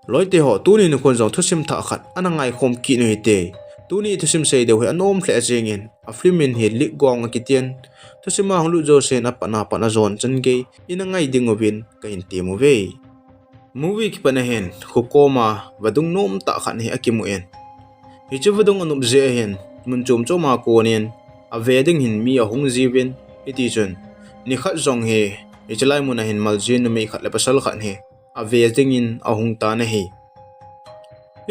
lối tê họ tu ni con dòng thốt sim thả khát anh ngay không kỹ nữa tê tu ni thốt sim xây đều hay anh ôm lẹ riêng à phim mình hiện Ligaw ngay tiền thốt sim mà hong lu zo sen apa na zon chân gay ina ngay ding ovin cái hình tiệm movie movie ki pana hen khukoma vadung nom ta khan he akimuen hi chu vadung anup je hen mun chum choma konin a wedding hin mi a hung jiwin iti chun ni khat zong he ichlai mun hin maljin mi khat le pasal khan he a wedding in a hung ta na hi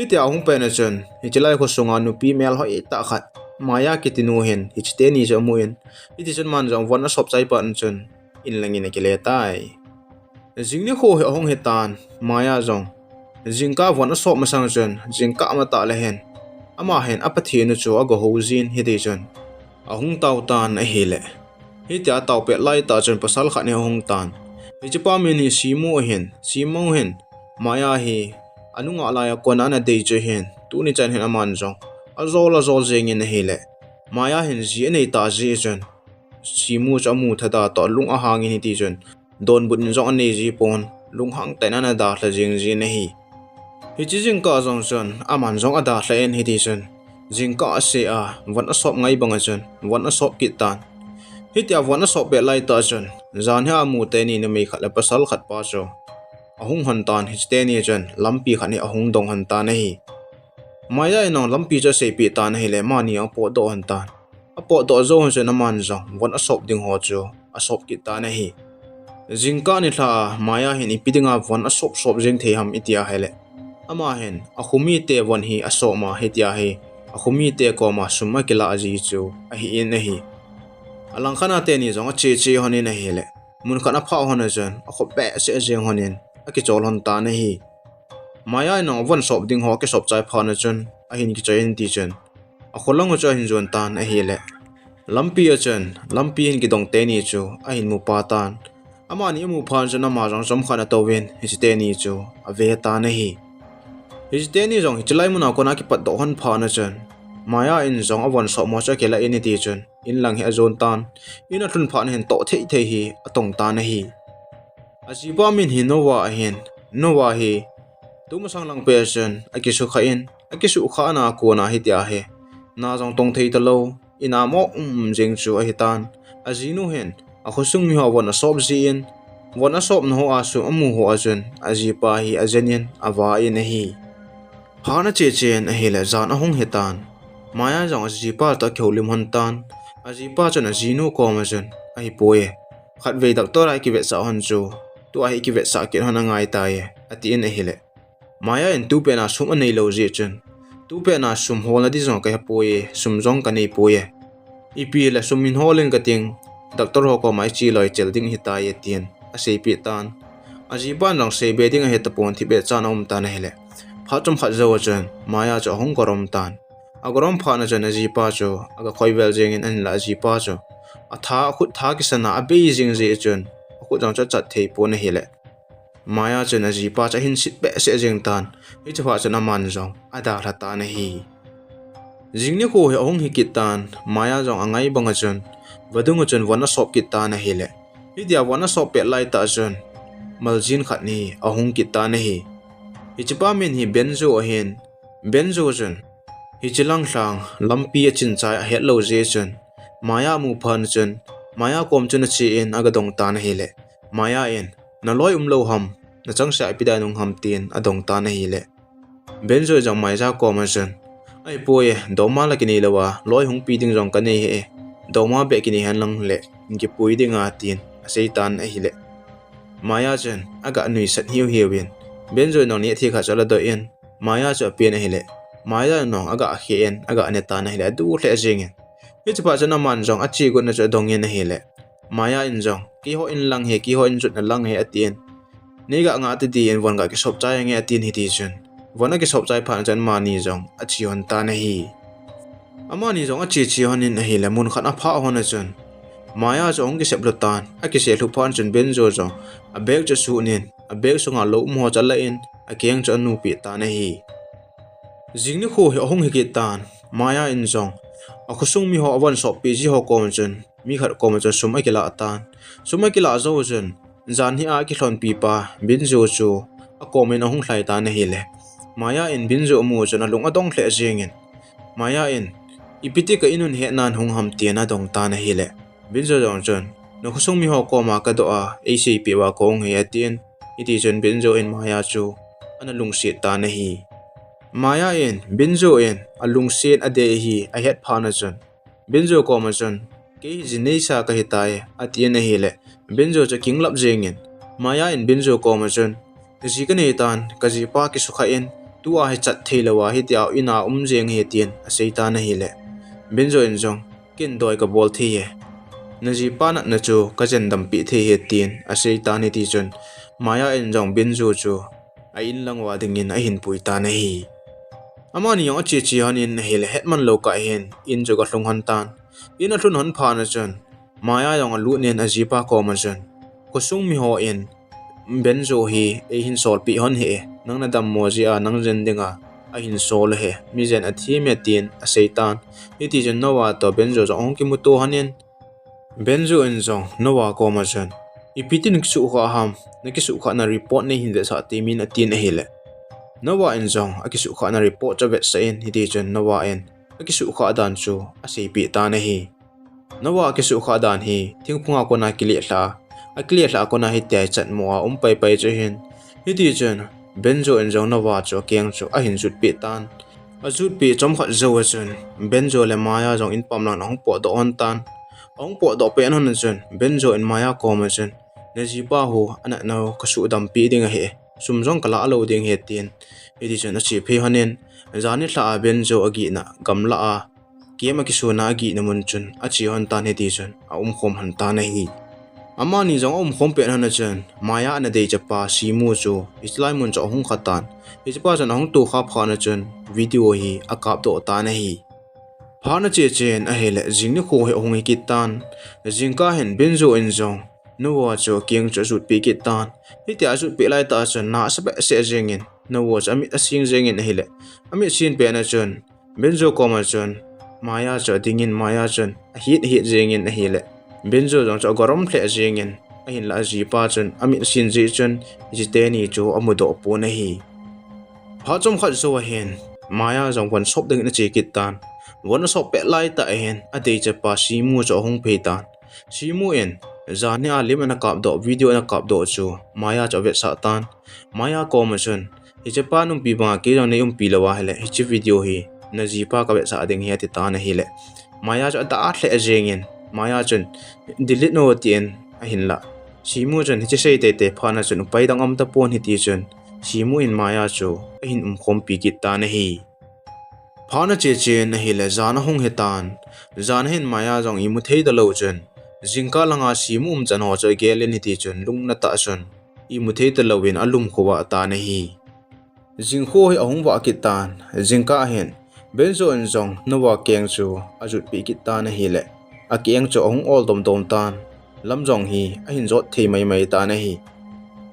iti a hung pe na chun ichlai ko songa nu pi mel hoi ta khat maya kitinu hen ichte ni jamuin iti chun man jong wan a sop chai pa chun in langin akile tai jing ni kho he hong he tan maya jong jingka wan a sop masang chun jingka ma ta le hen ama hen apathi nu chu aga ho zin hi de chun a hung taw tan a hele hi tia taw pe lai ta chun pasal kha ne hung tan hi chipa min hi simo hen maya hi anunga la ya kona na de che hen tu ni chan hen aman jong azol jeng in hele maya hen ji nei ta ji chun simu chamu thada to lung a hangin hi ti chun don bun zong an nei ji pon lung hang ta na da thla jing ji ne hi chi jing ka zong chun aman zong ada thla en hi ti chun jing ka se a wan a sop ngai banga chun wan a sop ki tan hi tia wan a sop be lai ta chun zan ha mu te ni me khat la pasal khat pa cho ahung han tan hi te ni chun lampi khan hi ahung dong han ta na hi maya no lampi cha se pi tan hi le ma ni a po do han tan a po do zo han chun aman zong wan a sop ding ho chu a sop ki ta na hi jingka ni thla maya hin ipidinga wan a sop jing the ham itia hele ama hen a khumi te wan hi a so ma hetia he a khumi te ko ma summa kila aji chu a hi in hi alang khana te ni zong a che honin a hele mun khana pha hona jan a kho pe se jeng honin a ki chol hon ta na hi maya no wan sop ding ho ke sop chai pha na chun a hin ki chain ti chen a kholang cha hin jon tan a hele lampi a chen lampi hin ki dong te ni chu a hin mu pa tan ama ni mu phan chana ma jong som khana to wen hi te ni chu a ve ta na hi hi te ni jong chlai mu na ko na ki pat do han pha na chen maya in jong awan so mo cha kela in ti chen in lang he azon tan in a thun phan hen to thei hi atong ta na hi ajipa min hi no wa hi tu ma sang lang pe chen akisu kha in akisu kha na ko na hi tia he na jong tong thei ta lo ina mo jing chu a hi tan ajinu hen a khosung mi ho wan a sop ji in wan a sop no a su amu ho ajen ajipa hi ajenin awa in hi phana chen a hi le zan a hong he tan maya jong ajipa ta kholim hon tan ajipa chana jinu ko ma jen a hi poe khat ve dak to rai ki ve sa hon chu tu a hi ki ve sa ke hon ngai ta ye ati in a hi le maya in tu pe na sum a nei lo ji chen tu pe na sum hol na di jong ka poe sum jong ka nei poe ipi la sum min holen ka ting doctor ho ko mai chi loi chel ding hi ta ye tien a sei pi tan ajiban rang sei be ding a he ta pon thi be chan om ta na hele pha chum khat zo chen maya cha hong korom tan agorom pha na chen ajipa cho aga khoiwel jeng in an la ajipa cho a tha khut tha ki sana a be jing je chen khut jang cha chat thei pon na hele maya chen ajipa cha hin sit be se jeng tan hi cha pha chen aman jong ada la ta na hi jingni ko he hong hi kitan maya jong angai banga chen vadung chen wana sop kita na hele idia wana sop pe lai ta chen maljin khat ni ahung kita na hi ichipa min hi benzo ahen benzo chen hi chilang hlang lampi a chin chai a het lo je chen maya mu phan chen maya kom chen chi in aga dong ta na hele maya en na loi lo ham na chang sa pida nung ham tin adong ta na hele benzo jang mai ja ko ma chen ai poe do ma la ki ni lawa loi hung pi ding jong ka nei he doma be kini han lang le inki pui dinga tin aseitan a hile maya chen aga nui sat hiu win benzo no ni thi kha chala do in maya cha pe na hile maya no aga hen aga ane ta na hile du hle jing hi chpa chana man jong a chi gu na cha dong in hile maya in jong ki ho in lang he ki ho in jut na lang he atien ni ga nga ti di in won ga ki sop chai nge atin hi ti chen wona ki sop chai phan chan ma ni jong a chi hon ta na hi ama ni jong a chi honin a hi le mun khan a pha hona chun maya jong ki sep lutan a ki se lu phan chun benzo jong a bek cha su nin a bek sunga lo mo cha la in a keng cha nu pi ta na hi jingni kho he hong hi ki tan maya in jong a khusung mi ho awan so pi ji ho kom chun mi khat kom cha sumai ki la tan sumai ki la zo chun zan hi a ki hlon pi pa benzo chu a komen ahung hlai ta na hi le maya in binzo mu chon alung adong hle jengin maya in ipiti ka inun he nan hung ham tiana dong ta na hi le binzo dong chon no khusung mi ho ko ma ka do a acp wa kong he atien iti chon binzo in maya chu analung si ta na hi maya in binzo in alung sen ade hi a het phana chon binzo ko ma chon ke jinei sa ka hitai atien na hi le binzo cha kinglap jengin maya in binzo ko ma chon ji ka nei tan ka ji pa ki sukha in tua hi chat theilawa hi tia ina jeng he tien a seita na hi le binzo in jong kin doi ka bol thi ye na ji pa na chu ka jen dam pi the he tien a seita ni ti chon maya in jong binzo chu a in langwa dingin a hin pui ta na hi amani yong chi chi han in he le hetman lo ka hen in jo ka hlung han tan in a hlun han pha na chon maya yong a lu nen Ajipa ko ma chon ko sung mi ho in benzo hi e hin sol pi hon he nang na dam mo ji a nang jen dinga a hin sol he mi jen a thi me tin a seitan iti jen nowa to benzo zo ong ki mu to hanin benzo in zong nowa ko ma jen ipitin su kha ham na ki su kha na report ne hin de sa ti min a tin a hele nowa in zong a ki su kha na report cha vet sa in iti jen nowa in a ki su kha dan chu a sei pi ta na hi nowa ki su kha dan hi thingphunga ko na kili hla a clear la ko na hi tai chat mo a pai pai che hin hiti chen benzo en jong na wa cho keng chu a hin jut pi tan a jut pi chom khat zo chen benzo le maya jong in pam lang hong po do on tan ong po do pe an chen benzo en maya ko ma chen ne ji pa hu ana no ka su dam pi ding a he sum jong kala alo ding he tin hiti chen a chi phe hanen zani hla benzo agi na gamla a kema ki su na agi na mun chun a chi hon tan hiti chen a khom han ta na hi amani jong khom pe na chen maya na dei chapa simu chu islai mun cho hung khatan ichpa jan hung tu kha pha na chen video hi akap do ta na hi phana che chen a hele jing ni kho he hung ki tan jing ka hen benzo in jong no wa cho keng cho sut pi ki tan hi tia sut pi lai ta chen na sa se jengin no wa ami asing jengin hele ami sin pe na chen benzo ko ma chen maya cho dingin maya chen hit jengin a hele benzo jong cho gorom hle jengin a hin la Ajipa chen ami sin ji chen jite ni chu amudo pu na hi pha chom khat zo hen maya jong wan sop ding na che kit tan wan sop pe lai ta hen a dei cha pa simu cho hung pe tan simu en zani a lim na kap do video na kap do chu maya cho vet sa tan maya ko ma chen hi che pa num pi ba ke jong ne pi lawa hele hi chi video hi na Ajipa ka vet sa ding he ti ta na hi le maya cho ta hle jengin maya chen delete no tien a hin la simu chen hi che sei te phana chen upai dang am ta pon hi ti chen simu in maya chu a hin khom pi ki ta na hi phana che na hi le zana hung he tan zan hin maya jong i mu thei da lo chen jingka langa simu chan ho choi gelen hi ti chen lung na ta chen i mu thei da lo win alum khowa ta na hi jingkho hi ahung wa ki tan jingka hen benzo en jong no wa keng chu ajut pi ki ta na hi le a kieng cho ong ol dom tan lam jong hi a hin jot thei mai ta na hi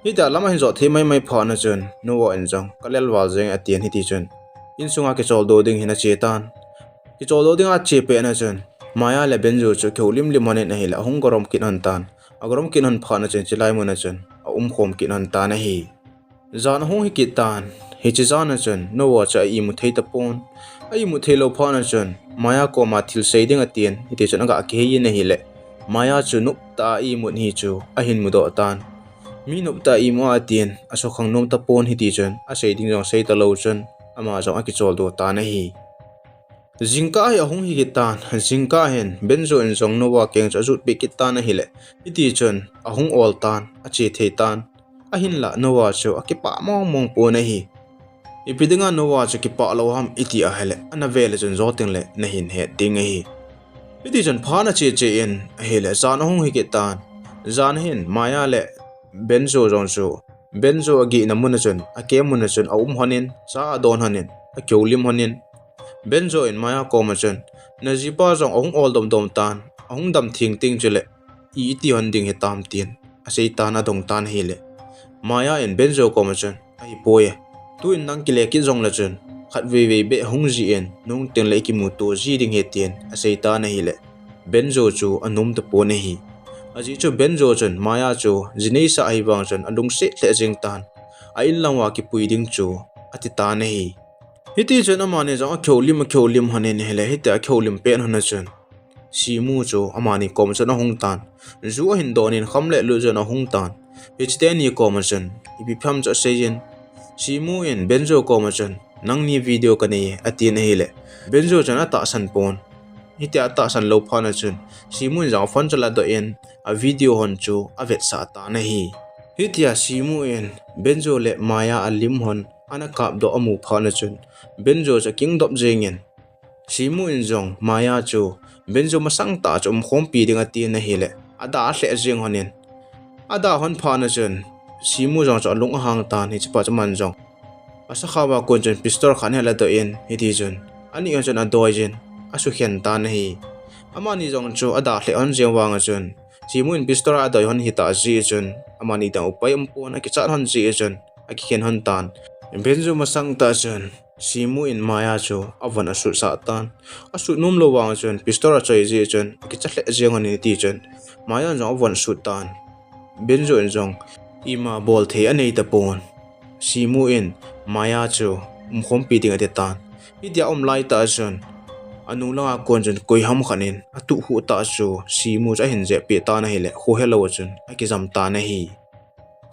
hi da lam hin jot thei mai pha na chen no wa en jong kalel wal jeng atien hi ti chen in sunga ke chol do ding hina che tan ki chol do ding a che pe na chen maya le benzo cho kholim limane na hi la hong gorom kin han tan agorom kin han pha na chen chilai mu na chen a khom kin han ta na hi zan hong hi ki tan hi chi zan na chen no wa cha i mu thei ta pon ai mu thei lo pha na chen maya ko ma thil sei ding atien hi ti chen aga ke hi na hi le maya chu nup ta i mu hi chu a hin mu do tan mi nup ta i mu atien a so khang nom ta pon hi ti chen a sei ding jong sei ta lo chen ama jong a ki chol do ta na hi jingka hi ahung hi ki tan jingka hen benzo en jong no wa keng cha jut pi ki tan hi le hi ti chen ahung ol tan a che thei tan a hin la no wa chu a ki pa mong po na hi ipidinga no wa chu ki pa lo ham iti a hele ana vele chen zoting le na hin he ding hi iti chen phana che en hele zan hong hi ki tan zan hin maya le benzo jong chu benzo agi na mun chen a ke mun chen a honin sa don hanin a kyolim honin benzo in maya ko ma chen na Ajipa jong ong ol dom tan ong dam thing ting chele i ti hon ding he tam tin a sei ta na dong tan hi le maya in benzo ko ma chen ai poye tu in nang kile ki jong la chen khat ve be hung ji en nung teng le ki mu to ji ding he tien a sei ta na hi le benzo chu anum ta po ne hi aji chu benzo chen maya chu jinei sa ai wang chen alung se hle jing tan a in langwa ki puiding chu ati ta na hi hiti chen amani jong a khyolim hanin hele hiti a khyolim pen hona chen simu chu amani kom chen a hungtan zu hin donin khamle lu chen a hungtan hichte ni kom chen ibi pham cha sejen simu in benzo kom chen nang ni video kani ati na hele benzo chen ata san pon hiti ata san lo phana chen simu jang phone chala do in a video hon chu avet sa ta na hi hitia simu in benzo le maya alim hon ana kap do amu phana chen benzo cha kingdom jengin simu in jong maya chu benzo masang ta chom khom pi dinga ti na hi le ada hle jeng honin ada hon phana chen simu jong cha lung hang ta ni chpa chaman jong asa khawa kon chen pistol khan hala do in hiti chen ani on chen adoi jen asu hian ta na hi amani jong chu ada hle on jeng wanga chen simu in pistol adoi hon hita ji chen amani da upai ampon aki chan hon ji chen aki khen hon tan benzo masang ta chen simu in maya chu avan asu sa tan asu num lo wang chen pistol choi ji chen ki chle jeng hon ni ti chen maya jong avan su tan benzo in jong ima bol the anei ta pon simu in maya chu khom pi ding ate tan idia lai ta chen anu langa kon chen koi ham khanin atu hu ta chu simu cha hin je pe ta na hele ho hello chen aki jam ta na hi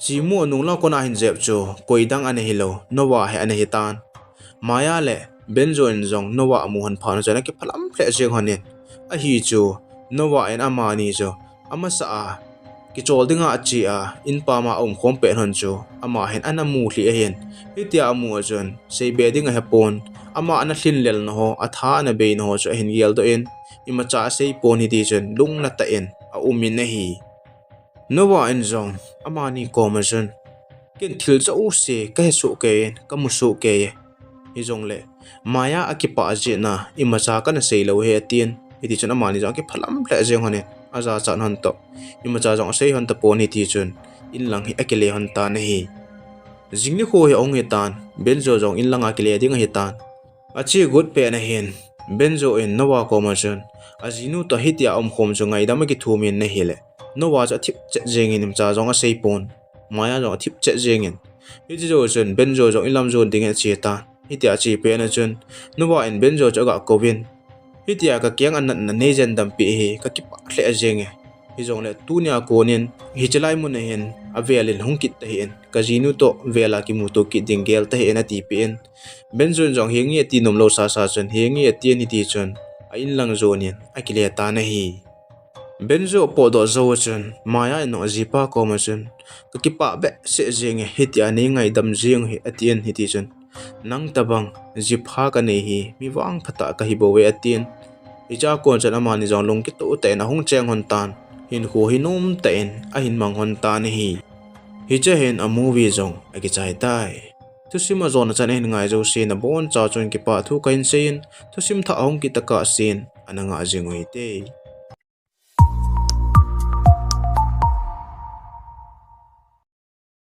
simu anu la kona hin je chu koi dang ane hilo nowa he ane hitan maya le benzo in jong nowa amu han phana chen ki phalam ple jeng hanin a hi chu nowa en amani chu amasa a ki chol dinga achi a in pa ma khom pe hon chu ama hen anamu hli a hen hitia amu chen sei be dinga hepon ama ana thin lel no ho atha na be no ho chu hin yel do in ima cha sei pon hi ti chen lung na ta en a umin na hi nowa en jong amani komasen ken thil cha u se ka he su ke ka mu su ke hi jong le maya akipa je na ima cha ka na sei lo he tien hi ti chen amani jong ki phalam ple jeng hone aza chan han to ima cha jong sei han ta pon hi ti chen in lang hi akele han ta na hi jingni kho he ong he tan benzo jong in lang akele ding he tan achi good pe na hen benzo in nowa komasen azinu to hitia khom chu ngai dam ki thumin na hele nowa cha thip che jengin im cha jong a sei pon maya jong thip che jengin hiti jo chen benzo jong ilam zon ding e che ta hitia chi pe na chen nowa in benzo cha ga kovin hitia ka kyang an na ne jen dam pi hi ka ki pa hle jenge hi jong le tunia konin hi chelai mun ne hen avelin hungkit ta hen ka jinu to vela ki mu to ki dingel ta hen ati pen benzo jong hengi ti nom lo sa chen hengi ti ni ti chen a in lang zonin akile ta na hi benzo podo zo chen maya no ajipa koma chen ka ki pa be se jenge hitia ni ngai dam jing hi atien hi ti chen nang tabang jipha ka nei hi mi wang phata ka hi bo we atien ija kon chen amani jong long ki to te na hung cheng hon tan hin khu hinum ten a hin mang hon tan hi hi che hen a movie jong a ki chai tai thusim zon chan hen ngai zo sin a bon cha chon ki pa thu kain sein thusim tha ong ki taka sin ananga jingoi te